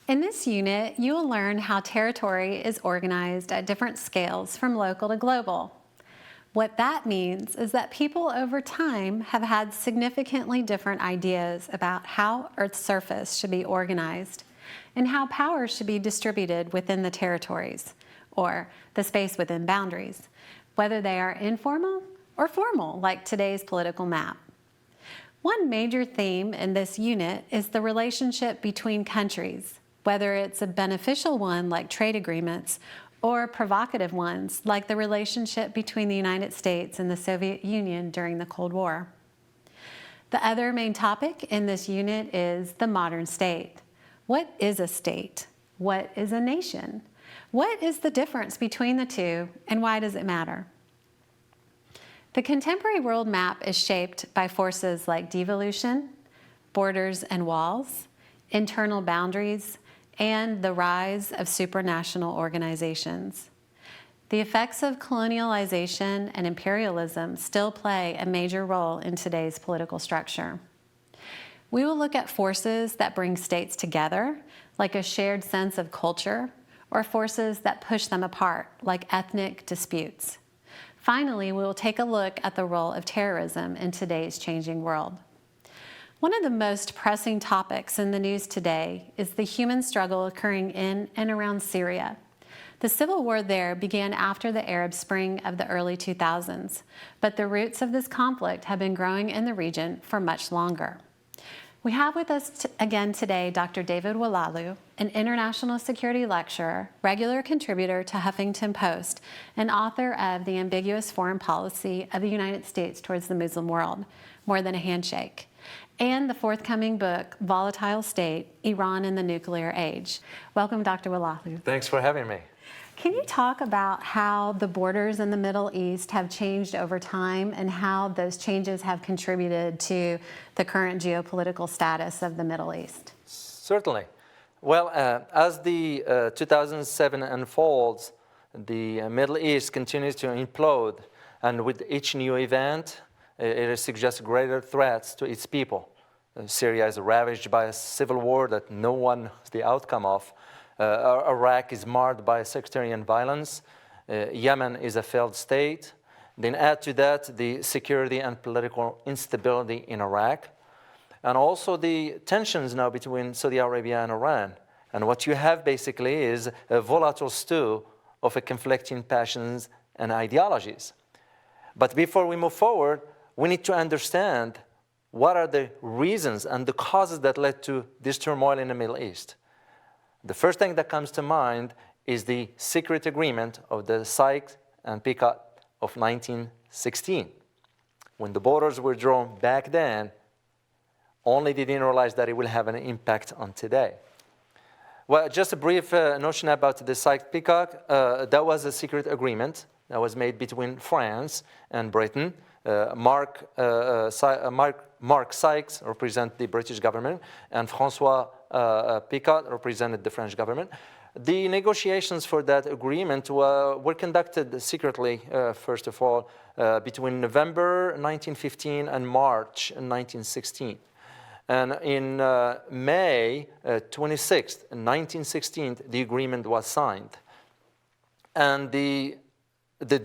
In this unit, you will learn how territory is organized at different scales from local to global. What that means is that people over time have had significantly different ideas about how Earth's surface should be organized and how power should be distributed within the territories, or the space within boundaries, whether they are informal or formal, like today's political map. One major theme in this unit is the relationship between countries, whether it's a beneficial one like trade agreements or provocative ones like the relationship between the United States and the Soviet Union during the Cold War. The other main topic in this unit is the modern state. What is a state? What is a nation? What is the difference between the two, and why does it matter? The contemporary world map is shaped by forces like devolution, borders and walls, internal boundaries, and the rise of supranational organizations. The effects of colonialization and imperialism still play a major role in today's political structure. We will look at forces that bring states together, like a shared sense of culture, or forces that push them apart, like ethnic disputes. Finally, we will take a look at the role of terrorism in today's changing world. One of the most pressing topics in the news today is the human struggle occurring in and around Syria. The civil war there began after the Arab Spring of the early 2000s, but the roots of this conflict have been growing in the region for much longer. We have with us again today Dr. David Oualaalou, an international security lecturer, regular contributor to Huffington Post, and author of The Ambiguous Foreign Policy of the United States Towards the Muslim World, More Than a Handshake, and the forthcoming book, Volatile State, Iran in the Nuclear Age. Welcome, Dr. Oualaalou. Thanks for having me. Can you talk about how the borders in the Middle East have changed over time and how those changes have contributed to the current geopolitical status of the Middle East? Certainly. Well, as the 2007 unfolds, the Middle East continues to implode, and with each new event, it suggests greater threats to its people. Syria is ravaged by a civil war that no one knows the outcome of. Iraq is marred by sectarian violence. Yemen is a failed state. Then add to that the security and political instability in Iraq, and also the tensions now between Saudi Arabia and Iran. And what you have basically is a volatile stew of conflicting passions and ideologies. But before we move forward, we need to understand what are the reasons and the causes that led to this turmoil in the Middle East. The first thing that comes to mind is the secret agreement of the Sykes and Picot of 1916. When the borders were drawn back then, only they didn't realize that it will have an impact on today. Well, just a brief notion about the Sykes-Picot. That was a secret agreement that was made between France and Britain. Mark Sykes represented the British government, and François Picot represented the French government. The negotiations for that agreement were conducted secretly, first of all, between November 1915 and March 1916. And in May 26, 1916, the agreement was signed. And the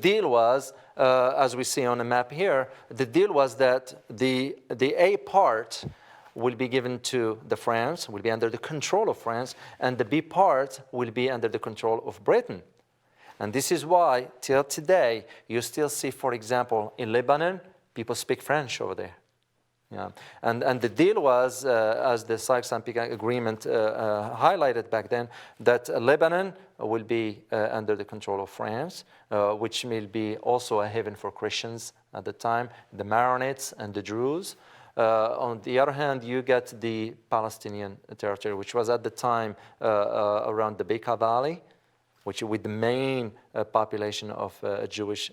deal was, as we see on the map here, the deal was that the A part will be given to the France, will be under the control of France, and the B part will be under the control of Britain. And this is why, till today, you still see, for example, in Lebanon, people speak French over there. Yeah. And the deal was, as the Sykes and Picot agreement highlighted back then, that Lebanon will be under the control of France, which will be also a haven for Christians at the time, the Maronites and the Druze. On the other hand, you get the Palestinian territory, which was at the time around the Bekaa Valley, which with the main population of Jewish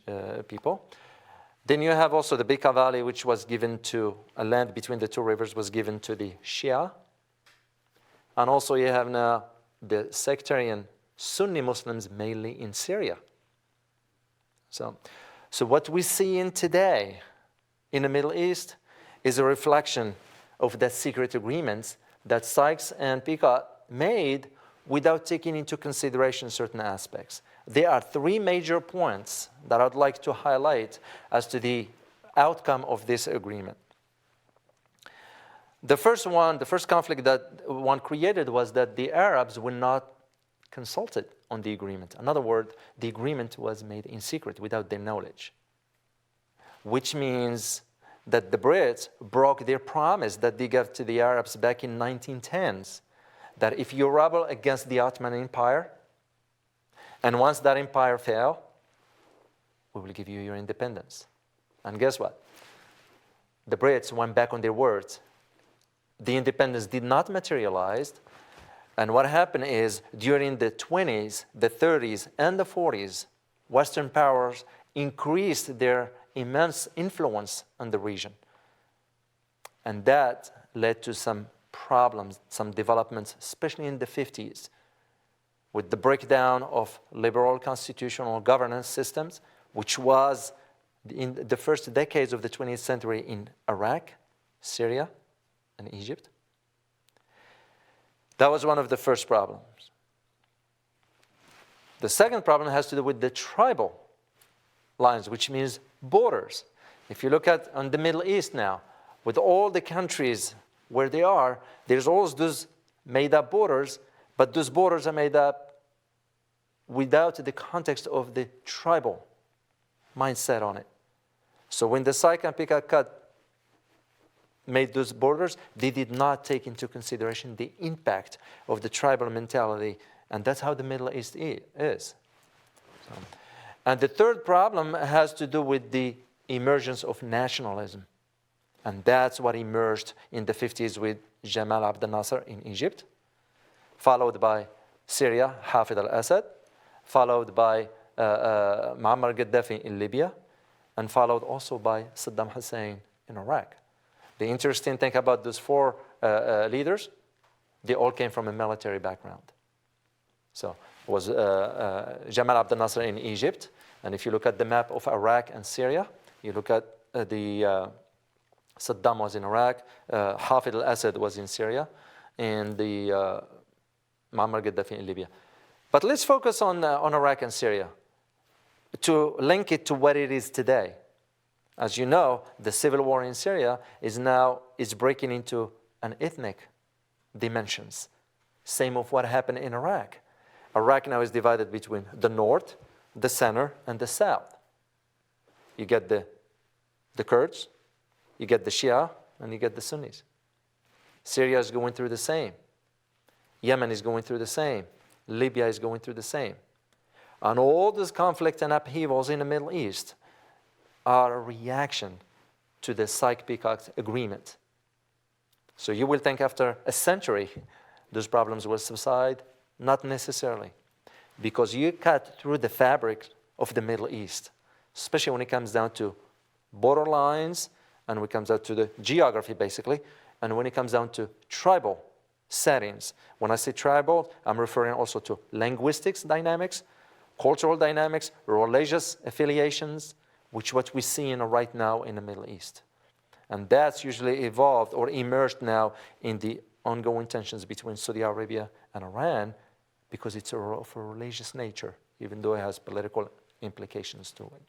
people. Then you have also the Bekaa Valley, which was given to a land between the two rivers, was given to the Shia. And also you have now the sectarian Sunni Muslims, mainly in Syria. So what we see in today in the Middle East is a reflection of that secret agreements that Sykes and Picot made without taking into consideration certain aspects. There are three major points that I'd like to highlight as to the outcome of this agreement. The first conflict that one created was that the Arabs were not consulted on the agreement. In other words, the agreement was made in secret without their knowledge, which means that the Brits broke their promise that they gave to the Arabs back in 1910s, that if you rebel against the Ottoman Empire, and once that empire fell, we will give you your independence. And guess what? The Brits went back on their words. The independence did not materialize. And what happened is, during the 20s, the 30s, and the 40s, Western powers increased their immense influence on the region. And that led to some problems, some developments, especially in the 50s, with the breakdown of liberal constitutional governance systems, which was in the first decades of the 20th century in Iraq, Syria, and Egypt. That was one of the first problems. The second problem has to do with the tribal lines, which means borders. If you look at on the Middle East now, with all the countries where they are, there's always those made-up borders, but those borders are made up without the context of the tribal mindset on it. So when the Sykes-Picot made those borders, they did not take into consideration the impact of the tribal mentality, and that's how the Middle East is. And the third problem has to do with the emergence of nationalism, and that's what emerged in the 50s with Jamal Abdel Nasser in Egypt, followed by Syria, Hafez al-Assad, followed by Muammar Gaddafi in Libya, and followed also by Saddam Hussein in Iraq. The interesting thing about those four leaders, they all came from a military background. So it was Jamal Abdel Nasser in Egypt, and if you look at the map of Iraq and Syria, you look at Saddam was in Iraq, Hafez al-Assad was in Syria, and the Muammar Gaddafi in Libya. But let's focus on Iraq and Syria to link it to what it is today. As you know, the civil war in Syria is breaking into an ethnic dimensions. Same of what happened in Iraq. Iraq now is divided between the north, the center, and the south. You get the Kurds, you get the Shia, and you get the Sunnis. Syria is going through the same. Yemen is going through the same. Libya is going through the same. And all this conflict and upheavals in the Middle East are a reaction to the Sykes-Picot Agreement. So you will think after a century, those problems will subside? Not necessarily, because you cut through the fabric of the Middle East, especially when it comes down to border lines, and when it comes down to the geography, basically, and when it comes down to tribal settings. When I say tribal, I'm referring also to linguistics dynamics, cultural dynamics, religious affiliations, which what we see right now in the Middle East. And that's usually evolved or emerged now in the ongoing tensions between Saudi Arabia and Iran, because it's of a religious nature, even though it has political implications to it.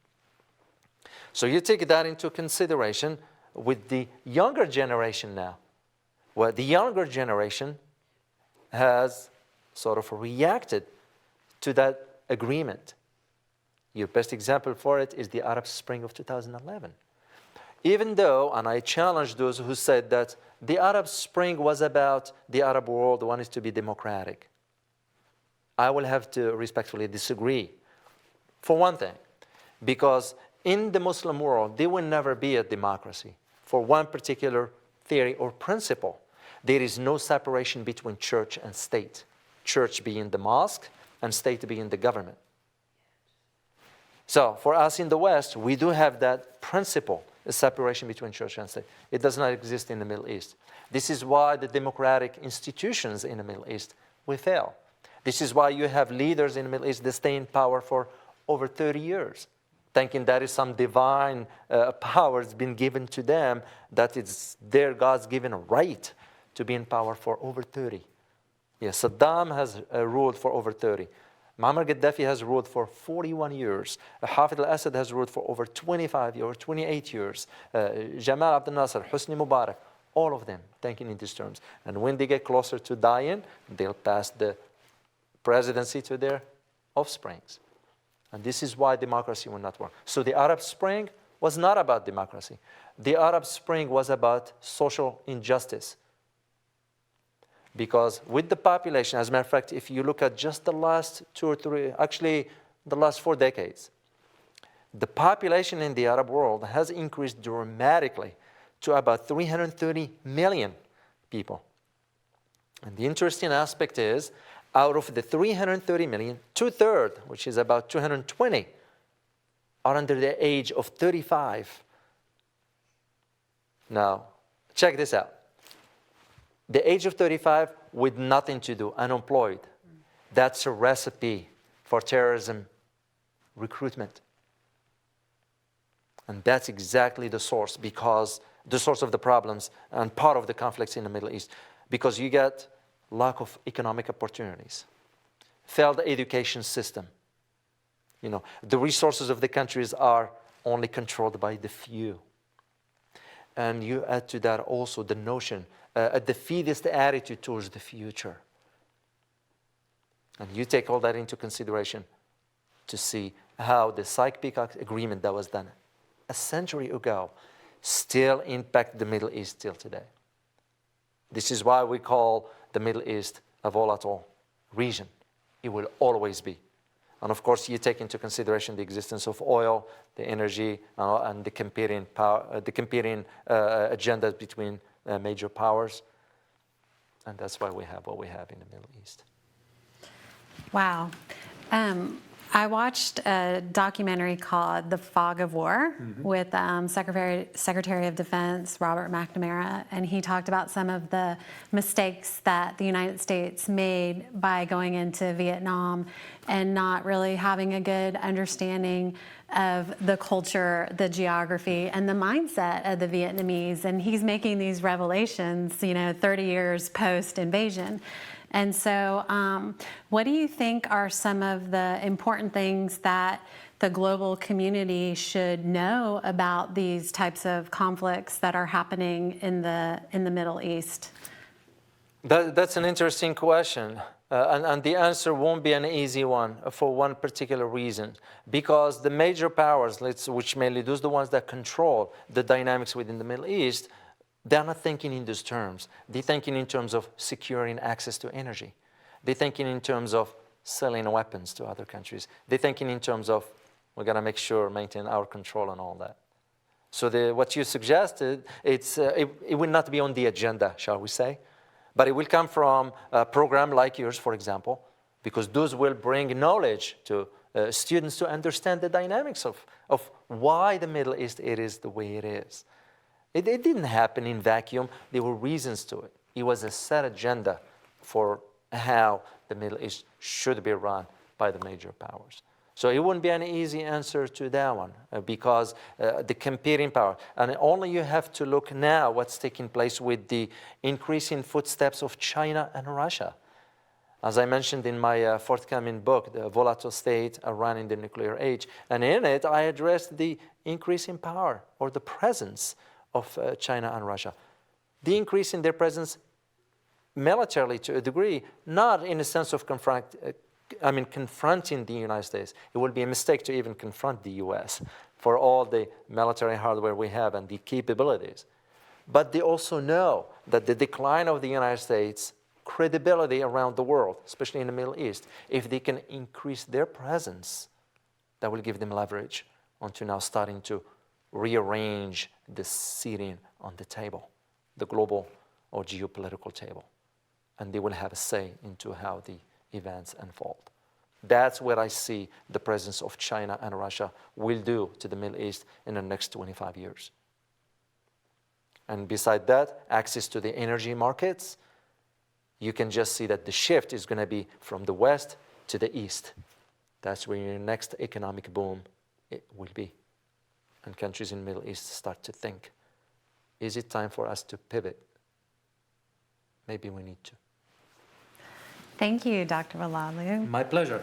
So you take that into consideration with the younger generation now. Well, the younger generation has sort of reacted to that agreement. Your best example for it is the Arab Spring of 2011. Even though, and I challenge those who said that the Arab Spring was about the Arab world wanted to be democratic, I will have to respectfully disagree. For one thing, because in the Muslim world, there will never be a democracy for one particular theory or principle. There is no separation between church and state. Church being the mosque and state being the government. So for us in the West, we do have that principle, a separation between church and state. It does not exist in the Middle East. This is why the democratic institutions in the Middle East will fail. This is why you have leaders in the Middle East that stay in power for over 30 years, thinking that is some divine power that's been given to them, that it's their God's given right to be in power for over 30. Yes, Saddam has ruled for over 30. Muammar Gaddafi has ruled for 41 years. Hafid al-Assad has ruled for over 25 years, 28 years. Jamal Abdel Nasser, Hosni Mubarak, all of them thinking in these terms. And when they get closer to dying, they'll pass the presidency to their offsprings. And this is why democracy will not work. So the Arab Spring was not about democracy. The Arab Spring was about social injustice. Because with the population, as a matter of fact, if you look at just the last 2 or 3, actually the last 4 decades, the population in the Arab world has increased dramatically to about 330 million people. And the interesting aspect is, out of the 330 million, 2/3, which is about 220, are under the age of 35. Now, check this out. The age of 35 with nothing to do, unemployed. That's a recipe for terrorism recruitment. And that's exactly the source, because the source of the problems and part of the conflicts in the Middle East. Because you get lack of economic opportunities, failed education system. You know, the resources of the countries are only controlled by the few. And you add to that also the notion, a defeatist attitude towards the future. And you take all that into consideration to see how the Sykes-Picot agreement that was done a century ago still impacts the Middle East till today. This is why we call the Middle East a volatile region. It will always be. And of course, you take into consideration the existence of oil, the energy, and the competing agendas between major powers. And that's why we have what we have in the Middle East. Wow. I watched a documentary called The Fog of War with Secretary of Defense Robert McNamara, and he talked about some of the mistakes that the United States made by going into Vietnam and not really having a good understanding of the culture, the geography, and the mindset of the Vietnamese. And he's making these revelations, 30 years post-invasion. And so what do you think are some of the important things that the global community should know about these types of conflicts that are happening in the Middle East? That's an interesting question. And the answer won't be an easy one for one particular reason. Because the major powers, which mainly those the ones that control the dynamics within the Middle East, they're not thinking in those terms. They're thinking in terms of securing access to energy. They're thinking in terms of selling weapons to other countries. They're thinking in terms of, we're going to make sure, maintain our control and all that. So what you suggested, it will not be on the agenda, shall we say. But it will come from a program like yours, for example, because those will bring knowledge to students to understand the dynamics of why the Middle East it is the way it is. It didn't happen in vacuum. There were reasons to it. It was a set agenda for how the Middle East should be run by the major powers. So it wouldn't be an easy answer to that one because the competing power. And only you have to look now what's taking place with the increasing footsteps of China and Russia. As I mentioned in my forthcoming book, The Volatile State, Iran in the Nuclear Age, and in it I addressed the increasing power or the presence of China and Russia. The increase in their presence militarily to a degree, not in the sense of confronting the United States. It would be a mistake to even confront the US for all the military hardware we have and the capabilities. But they also know that the decline of the United States credibility around the world, especially in the Middle East, if they can increase their presence, that will give them leverage onto now starting to rearrange the seating on the table, the global or geopolitical table. And they will have a say into how the events unfold. That's what I see the presence of China and Russia will do to the Middle East in the next 25 years. And beside that, access to the energy markets, you can just see that the shift is going to be from the west to the east. That's where your next economic boom it will be. And countries in the Middle East start to think, is it time for us to pivot? Maybe we need to. Thank you, Dr. Valalu. My pleasure.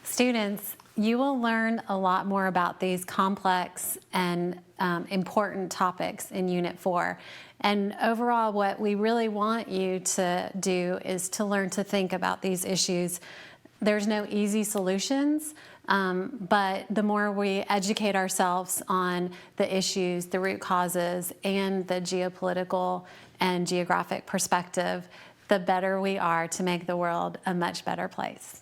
Students, you will learn a lot more about these complex and important topics in Unit 4. And overall, what we really want you to do is to learn to think about these issues. There's no easy solutions, but the more we educate ourselves on the issues, the root causes, and the geopolitical and geographic perspective, the better we are to make the world a much better place.